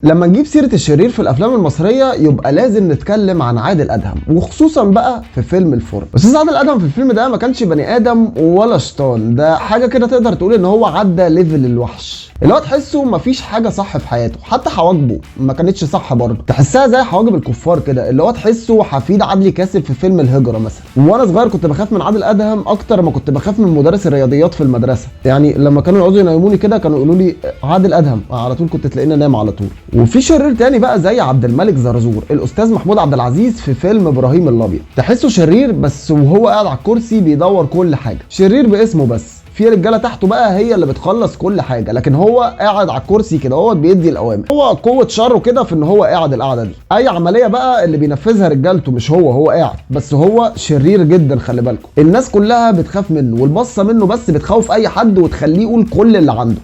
لما نجيب سيرة الشرير في الأفلام المصرية يبقى لازم نتكلم عن عادل أدهم، وخصوصا بقى في فيلم الفرن. أستاذ عادل أدهم في الفيلم ده ما كانش بني آدم ولا شيطان، ده حاجة كده تقدر تقول إن هو عدى ليفل الوحش، اللي هو تحسه مفيش حاجة صح في حياته، حتى حواجبه ما كانتش صح برضه، تحسها زي حواجب الكفار كده، اللي هو تحسه حفيد عدلي كاسب في فيلم الهجرة مثلا. وأنا صغير كنت بخاف من عادل أدهم أكتر ما كنت بخاف من مدرس الرياضيات في المدرسة، يعني لما كانوا يقعدوا ينيموني كده كانوا يقولوا لي عادل أدهم، على طول كنت تلاقيني انام على طول. وفي شرير تاني بقى زي عبد الملك زرزور، الاستاذ محمود عبد العزيز في فيلم ابراهيم الابيض، تحسه شرير بس وهو قاعد على الكرسي بيدور كل حاجه، شرير باسمه بس، في رجاله تحته بقى هي اللي بتخلص كل حاجه، لكن هو قاعد على الكرسي كده هو بيدي الاوامر، هو قوه شره كده في ان هو قاعد القعده دي، اي عمليه بقى اللي بينفذها رجالته مش هو قاعد، بس هو شرير جدا. خلي بالكم الناس كلها بتخاف منه، والبصه منه بس بتخوف اي حد وتخليه يقول كل اللي عنده.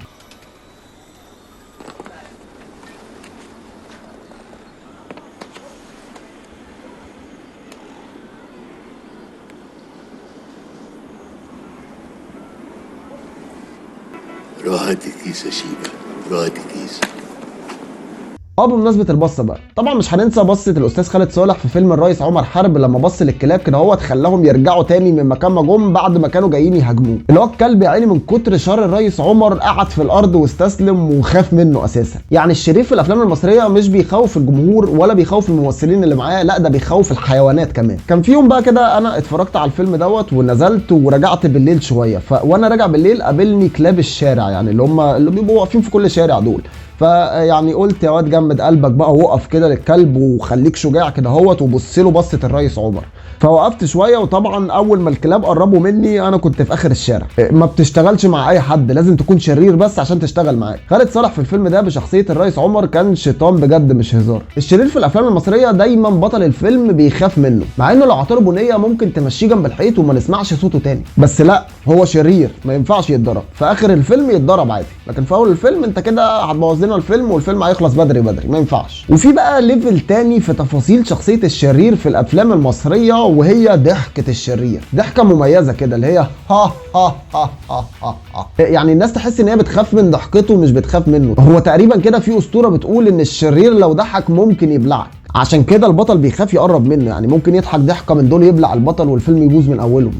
راحت الكيسة شيبة، راحت الكيسة. بمناسبه البصه بقى، طبعا مش هننسى بصه الاستاذ خالد صالح في فيلم الريس عمر حرب، لما بص للكلاب كده هو خلاهم يرجعوا تاني من مكان ما جم بعد ما كانوا جايين يهاجموه، اللي هو الكلب يا عيني من كتر شر الريس عمر قعد في الارض واستسلم وخاف منه اساسا. يعني الشرير في الافلام المصريه مش بيخوف الجمهور ولا بيخوف الممثلين اللي معاه، لا ده بيخوف الحيوانات كمان. كان في يوم بقى كده انا اتفرجت على الفيلم دوت ونزلت ورجعت بالليل شويه، وانا راجع بالليل قابلني كلاب الشارع، يعني اللي بيبقوا واقفين في كل شارع دول، فيعني قلت يا واد جمد قلبك بقى وقف كده للكلب وخليك شجاع كده اهوت وبص له بصه الريس عمر. فوقفت شويه، وطبعا اول ما الكلاب قربوا مني انا كنت في اخر الشارع. ما بتشتغلش مع اي حد، لازم تكون شرير بس عشان تشتغل معاه. خالد صالح في الفيلم ده بشخصيه الريس عمر كان شيطان بجد مش هزار. الشرير في الافلام المصريه دايما بطل الفيلم بيخاف منه، مع انه لو عطاله بنيه ممكن تمشيه جنب الحيط وما نسمعش صوته تاني، بس لا هو شرير ما ينفعش يتضرب، في اخر الفيلم يتضرب عادي، لكن في اول الفيلم انت كده هتبوظ لنا الفيلم والفيلم هيخلص بدري ما ينفعش. وفي بقى ليفل تاني في تفاصيل شخصيه الشرير في الافلام المصريه، وهي ضحكه الشرير، ضحكه مميزه كده اللي هي ها ها ها ها ها ها، يعني الناس تحس ان هي بتخاف من ضحكته مش بتخاف منه. هو تقريبا كده في اسطوره بتقول ان الشرير لو ضحك ممكن يبلعك، عشان كده البطل بيخاف يقرب منه، يعني ممكن يضحك ضحكه من دول يبلع البطل والفيلم يبوظ من اوله،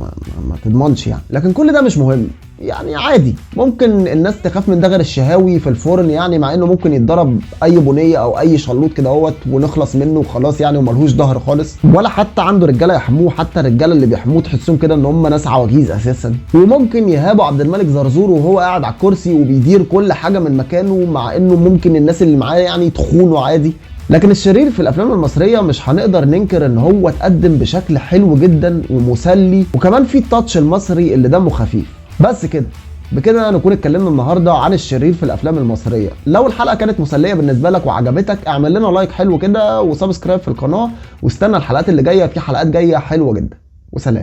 ما تضمنش يعني. لكن كل ده مش مهم، يعني عادي، ممكن الناس تخاف من ده غير الشهاوي في الفرن، يعني مع انه ممكن يتضرب اي بنيه او اي شلوط كده اهوت ونخلص منه وخلاص يعني، وملهوش ظهر خالص، ولا حتى عنده رجاله يحموه، حتى الرجاله اللي بيحموه تحسهم كده ان هم ناس عواجيز اساسا. وممكن يهابوا عبد الملك زرزور وهو قاعد على الكرسي وبيدير كل حاجه من مكانه، مع انه ممكن الناس اللي معاه يعني تخونه عادي. لكن الشرير في الافلام المصريه مش هنقدر ننكر ان هو اتقدم بشكل حلو جدا ومسلي، وكمان في التاتش المصري اللي دمه خفيف. بس كده بكده نكون اتكلمنا النهارده عن الشرير في الافلام المصريه. لو الحلقه كانت مسليه بالنسبه لك وعجبتك اعمل لنا لايك حلو كده وسبسكرايب في القناه، واستنى الحلقات اللي جايه، في حلقات جايه حلوه جدا. وسلام.